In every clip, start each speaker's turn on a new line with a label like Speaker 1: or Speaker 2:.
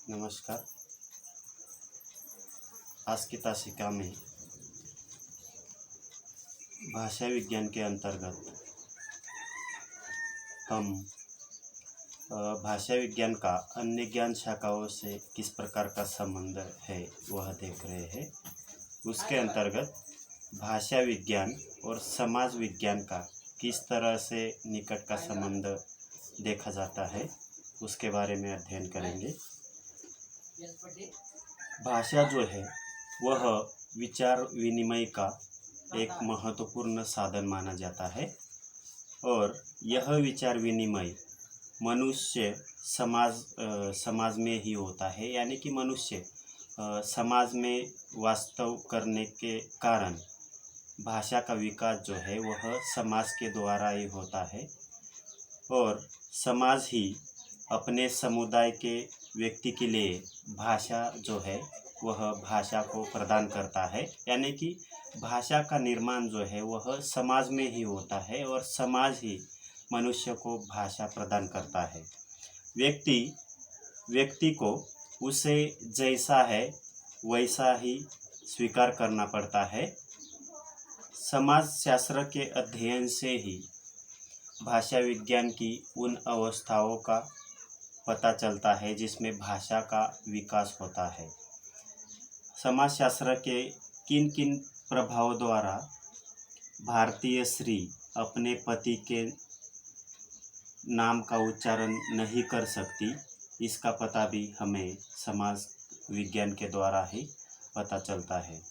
Speaker 1: नमस्कार। आज की तासिका में भाषा विज्ञान के अंतर्गत हम भाषा विज्ञान का अन्य ज्ञान शाखाओं से किस प्रकार का संबंध है वह देख रहे हैं। उसके अंतर्गत भाषा विज्ञान और समाज विज्ञान का किस तरह से निकट का संबंध देखा जाता है उसके बारे में अध्ययन करेंगे। भाषा जो है वह विचार विनिमय का एक महत्वपूर्ण साधन माना जाता है और यह विचार विनिमय मनुष्य समाज में ही होता है, यानी कि मनुष्य समाज में वास्तव करने के कारण भाषा का विकास जो है वह समाज के द्वारा ही होता है और समाज ही अपने समुदाय के व्यक्ति के लिए भाषा जो है वह भाषा को प्रदान करता है, यानी कि भाषा का निर्माण जो है वह समाज में ही होता है और समाज ही मनुष्य को भाषा प्रदान करता है। व्यक्ति को उसे जैसा है वैसा ही स्वीकार करना पड़ता है। समाज शास्त्र के अध्ययन से ही भाषा विज्ञान की उन अवस्थाओं का पता चलता है जिसमें भाषा का विकास होता है। समाजशास्त्र के किन किन प्रभावों द्वारा भारतीय स्त्री अपने पति के नाम का उच्चारण नहीं कर सकती, इसका पता भी हमें समाज विज्ञान के द्वारा ही पता चलता है।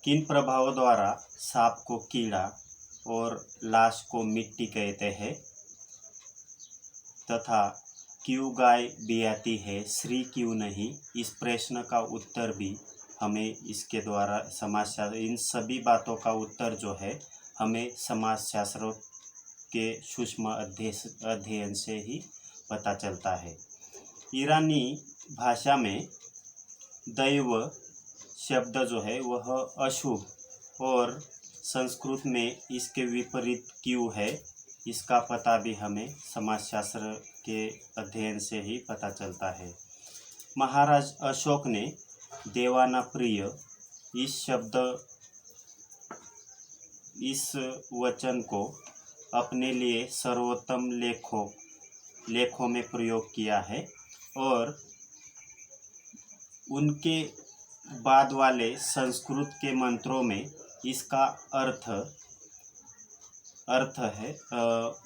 Speaker 1: किन प्रभावों द्वारा सांप को कीड़ा और लाश को मिट्टी कहते हैं तथा क्यों गाय बियाती है श्री क्यों नहीं, इस प्रश्न का उत्तर भी हमें इसके द्वारा समाजशास्त्र, इन सभी बातों का उत्तर जो है हमें समाजशास्त्र के सूक्ष्म अध्ययन से ही पता चलता है। ईरानी भाषा में दैव शब्द जो है वह अशुभ और संस्कृत में इसके विपरीत क्यों है, इसका पता भी हमें समाजशास्त्र के अध्ययन से ही पता चलता है। महाराज अशोक ने देवाना प्रिय इस वचन को अपने लिए सर्वोत्तम लेखों में प्रयोग किया है और उनके बाद वाले संस्कृत के मंत्रों में इसका अर्थ है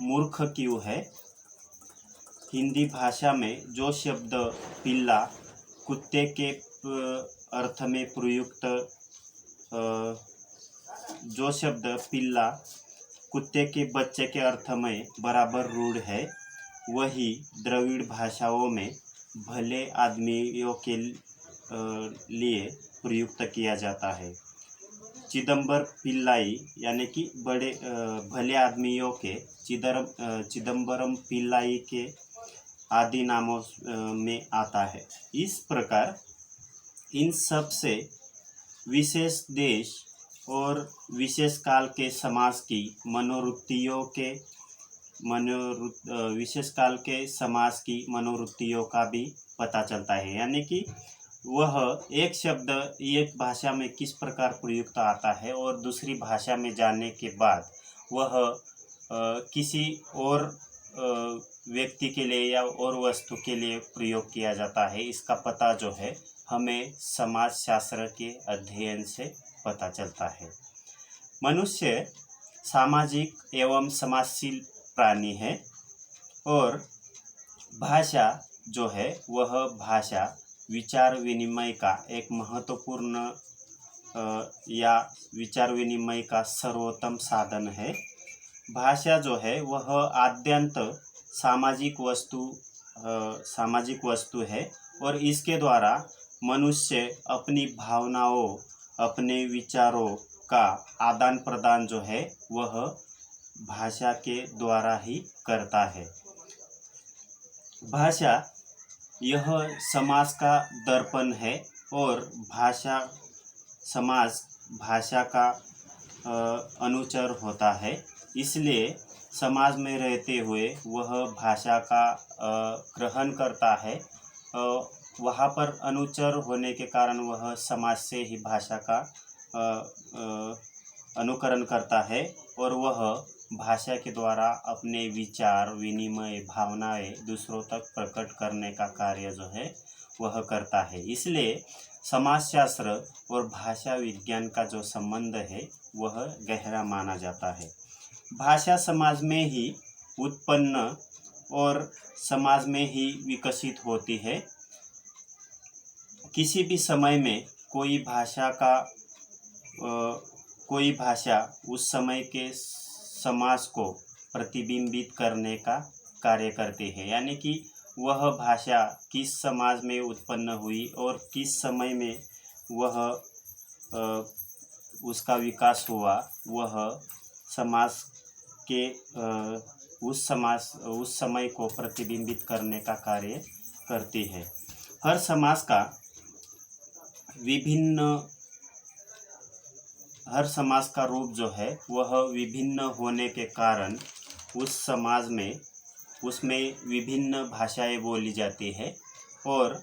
Speaker 1: मूर्ख क्यों है। हिंदी भाषा में जो शब्द पिल्ला कुत्ते के अर्थ में प्रयुक्त जो शब्द पिल्ला कुत्ते के बच्चे के अर्थ में बराबर रूढ़ है, वही द्रविड़ भाषाओं में भले आदमियों के लिए प्रयुक्त किया जाता है। चिदंबर पिल्लाई यानी कि बड़े भले आदमियों के चिदंबरम पिल्लाई के आदि नामों में आता है। इस प्रकार इन सब से विशेष देश और विशेष काल के समाज की मनोवृत्तियों का भी पता चलता है, यानी कि वह एक शब्द एक भाषा में किस प्रकार प्रयुक्त आता है और दूसरी भाषा में जाने के बाद वह किसी और व्यक्ति के लिए या और वस्तु के लिए प्रयोग किया जाता है, इसका पता जो है हमें समाजशास्त्र के अध्ययन से पता चलता है। मनुष्य सामाजिक एवं समाजशील प्राणी है और भाषा जो है वह भाषा विचार विनिमय का एक महत्वपूर्ण या विचार विनिमय का सर्वोत्तम साधन है। भाषा जो है वह आद्यंत सामाजिक वस्तु है और इसके द्वारा मनुष्य अपनी भावनाओं अपने विचारों का आदान प्रदान जो है वह भाषा के द्वारा ही करता है। भाषा यह समाज का दर्पण है और समाज भाषा का अनुचर होता है, इसलिए समाज में रहते हुए वह भाषा का ग्रहण करता है, वहाँ पर अनुचर होने के कारण वह समाज से ही भाषा का अनुकरण करता है और वह भाषा के द्वारा अपने विचार, विनिमय, भावनाएं दूसरों तक प्रकट करने का कार्य जो है वह करता है। इसलिए समाजशास्त्र और भाषा विज्ञान का जो संबंध है वह गहरा माना जाता है। भाषा समाज में ही उत्पन्न और समाज में ही विकसित होती है। किसी भी समय में कोई भाषा उस समय के समाज को प्रतिबिंबित करने का कार्य करती है, यानी कि वह भाषा किस समाज में उत्पन्न हुई और किस समय में वह उसका विकास हुआ, वह समाज के उस समय को प्रतिबिंबित करने का कार्य करती है। हर समाज का रूप जो है वह विभिन्न होने के कारण उस समाज में उसमें विभिन्न भाषाएं बोली जाती है और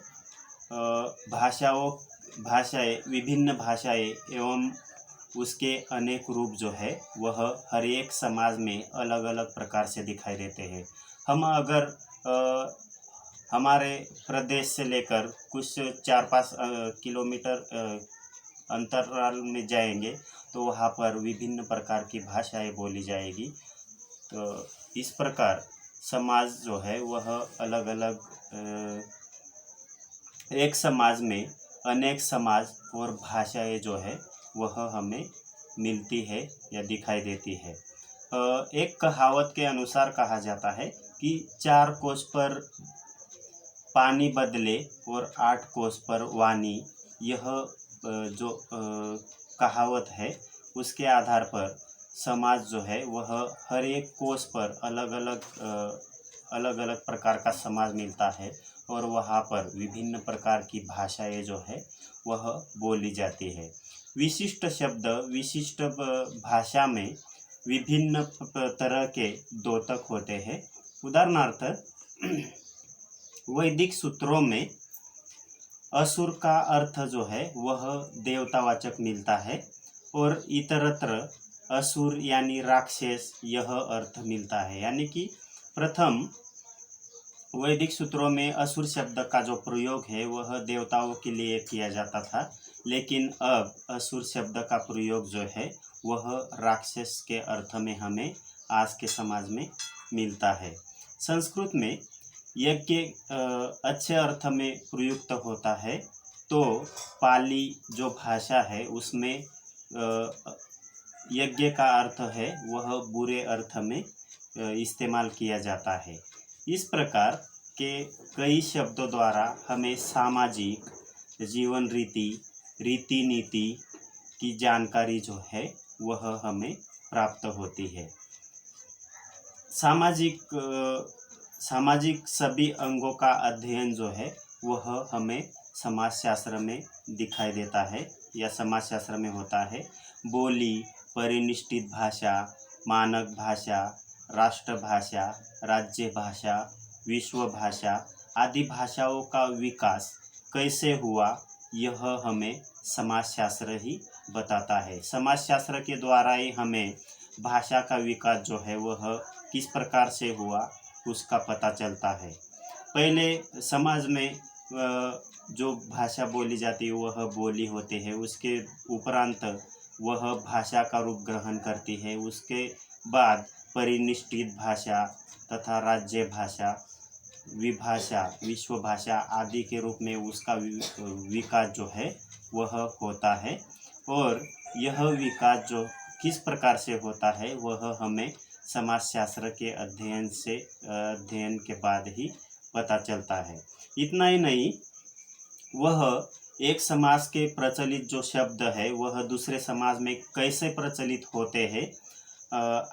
Speaker 1: विभिन्न भाषाएं एवं उसके अनेक रूप जो है वह हर एक समाज में अलग अलग प्रकार से दिखाई देते हैं। हम अगर हमारे प्रदेश से लेकर कुछ 4-5 किलोमीटर अंतराल में जाएंगे तो वहाँ पर विभिन्न प्रकार की भाषाएं बोली जाएगी। तो इस प्रकार समाज जो है वह अलग अलग, एक समाज में अनेक समाज और भाषाएं जो है वह हमें मिलती है या दिखाई देती है। एक कहावत के अनुसार कहा जाता है कि 4 कोस पर पानी बदले और 8 कोस पर वाणी। यह जो कहावत है उसके आधार पर समाज जो है वह हर एक कोस पर अलग अलग प्रकार का समाज मिलता है और वहाँ पर विभिन्न प्रकार की भाषाएं जो है वह बोली जाती है। विशिष्ट शब्द विशिष्ट भाषा में विभिन्न तरह के द्योतक होते हैं। उदाहरणार्थ वैदिक सूत्रों में असुर का अर्थ जो है वह देवतावाचक मिलता है और इतरत्र असुर यानी राक्षस यह अर्थ मिलता है। यानी कि प्रथम वैदिक सूत्रों में असुर शब्द का जो प्रयोग है वह देवताओं के लिए किया जाता था, लेकिन अब असुर शब्द का प्रयोग जो है वह राक्षस के अर्थ में हमें आज के समाज में मिलता है। संस्कृत में यज्ञ अच्छे अर्थ में प्रयुक्त होता है, तो पाली जो भाषा है उसमें यज्ञ का अर्थ है वह बुरे अर्थ में इस्तेमाल किया जाता है। इस प्रकार के कई शब्दों द्वारा हमें सामाजिक जीवन रीति नीति की जानकारी जो है वह हमें प्राप्त होती है। सामाजिक सभी अंगों का अध्ययन जो है वह हमें समाजशास्त्र में दिखाई देता है या समाजशास्त्र में होता है। बोली, परिनिष्ठित भाषा, मानक भाषा, राष्ट्रभाषा, राज्य भाषा, विश्व भाषा आदि भाषाओं का विकास कैसे हुआ यह हमें समाजशास्त्र ही बताता है। समाजशास्त्र के द्वारा ही हमें भाषा का विकास जो है वह किस प्रकार से हुआ उसका पता चलता है। पहले समाज में जो भाषा बोली जाती है वह बोली होती है, उसके उपरांत वह भाषा का रूप ग्रहण करती है। उसके बाद परिनिष्ठित भाषा तथा राज्य भाषा, विभाषा, विश्व भाषा आदि के रूप में उसका विकास जो है वह होता है। और यह विकास जो किस प्रकार से होता है वह हमें समाजशास्त्र के अध्ययन के बाद ही पता चलता है। इतना ही नहीं, वह एक समाज के प्रचलित जो शब्द है वह दूसरे समाज में कैसे प्रचलित होते हैं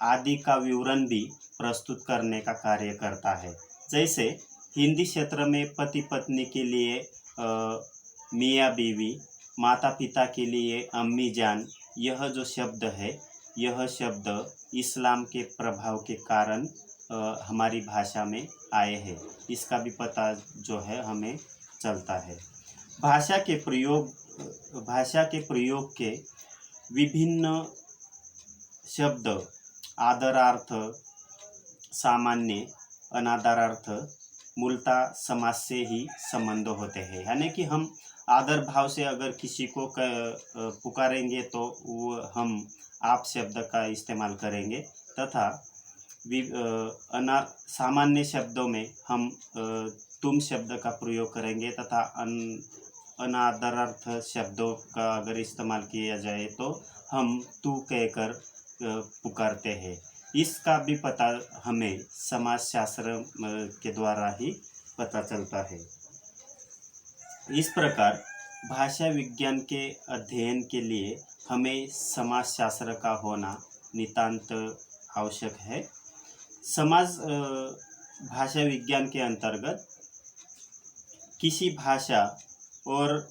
Speaker 1: आदि का विवरण भी प्रस्तुत करने का कार्य करता है। जैसे हिंदी क्षेत्र में पति पत्नी के लिए मियाँ बीवी, माता पिता के लिए अम्मी जान, यह जो शब्द है यह शब्द इस्लाम के प्रभाव के कारण हमारी भाषा में आए हैं, इसका भी पता जो है हमें चलता है। भाषा के प्रयोग के विभिन्न शब्द आदरार्थ, सामान्य, अनादरार्थ मूलतः समास से ही संबंध होते हैं। यानी कि हम आदर भाव से अगर किसी को पुकारेंगे तो वो हम आप शब्द का इस्तेमाल करेंगे, तथा सामान्य शब्दों में हम तुम शब्द का प्रयोग करेंगे, तथा अनादरार्थ शब्दों का अगर इस्तेमाल किया जाए तो हम तू कहकर पुकारते हैं। इसका भी पता हमें समाजशास्त्र के द्वारा ही पता चलता है। इस प्रकार भाषा विज्ञान के अध्ययन के लिए हमें समाजशास्त्र का होना नितांत आवश्यक है। भाषा विज्ञान के अंतर्गत किसी भाषा और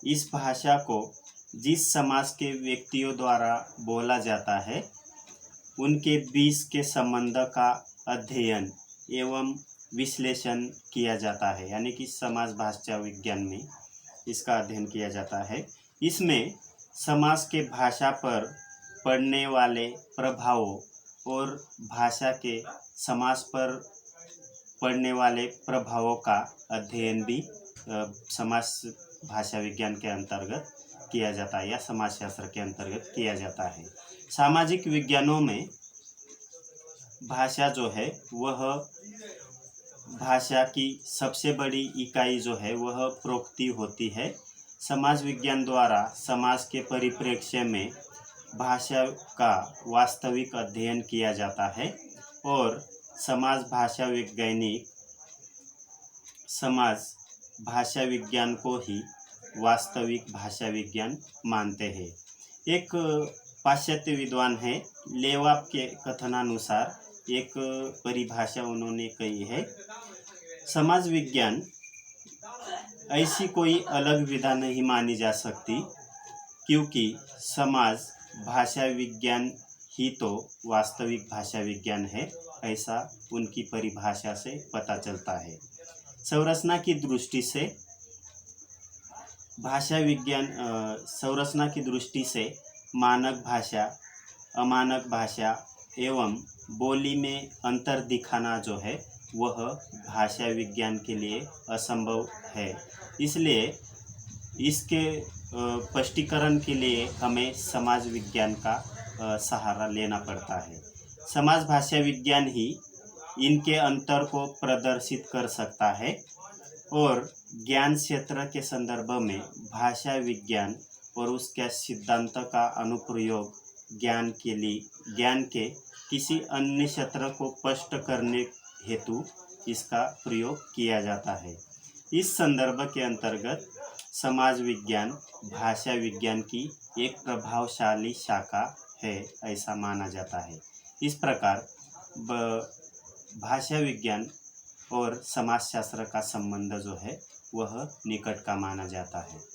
Speaker 1: इस भाषा को जिस समाज के व्यक्तियों द्वारा बोला जाता है उनके बीच के संबंध का अध्ययन एवं विश्लेषण किया जाता है। यानी कि समाज भाषा विज्ञान में इसका अध्ययन किया जाता है। इसमें समाज के भाषा पर पड़ने वाले प्रभावों और भाषा के समाज पर पड़ने वाले प्रभावों का अध्ययन भी समाज भाषा विज्ञान के अंतर्गत किया जाता है या समाजशास्त्र के अंतर्गत किया जाता है। सामाजिक विज्ञानों में भाषा जो है वह भाषा की सबसे बड़ी इकाई जो है वह प्रोक्ति होती है। समाज विज्ञान द्वारा समाज के परिप्रेक्ष्य में भाषा का वास्तविक अध्ययन किया जाता है और समाज भाषा वैज्ञानिक समाज भाषा विज्ञान को ही वास्तविक भाषा विज्ञान मानते हैं। एक पाश्चात्य विद्वान है, लेवाप के कथनानुसार एक परिभाषा उन्होंने कही है, समाज विज्ञान ऐसी कोई अलग विधा नहीं मानी जा सकती क्योंकि समाज भाषा विज्ञान ही तो वास्तविक भाषा विज्ञान है, ऐसा उनकी परिभाषा से पता चलता है। संरचना की दृष्टि से भाषा विज्ञान संरचना की दृष्टि से मानक भाषा, अमानक भाषा एवं बोली में अंतर दिखाना जो है वह भाषा विज्ञान के लिए असंभव है। इसलिए इसके स्पष्टीकरण के लिए हमें समाज विज्ञान का सहारा लेना पड़ता है। समाज भाषा विज्ञान ही इनके अंतर को प्रदर्शित कर सकता है और ज्ञान क्षेत्र के संदर्भ में भाषा विज्ञान और उसके सिद्धांत का अनुप्रयोग ज्ञान के किसी अन्य क्षेत्र को स्पष्ट करने हेतु इसका प्रयोग किया जाता है। इस संदर्भ के अंतर्गत समाज विज्ञान भाषा विज्ञान की एक प्रभावशाली शाखा है, ऐसा माना जाता है। इस प्रकार भाषा विज्ञान और समाजशास्त्र का संबंध जो है वह निकट का माना जाता है।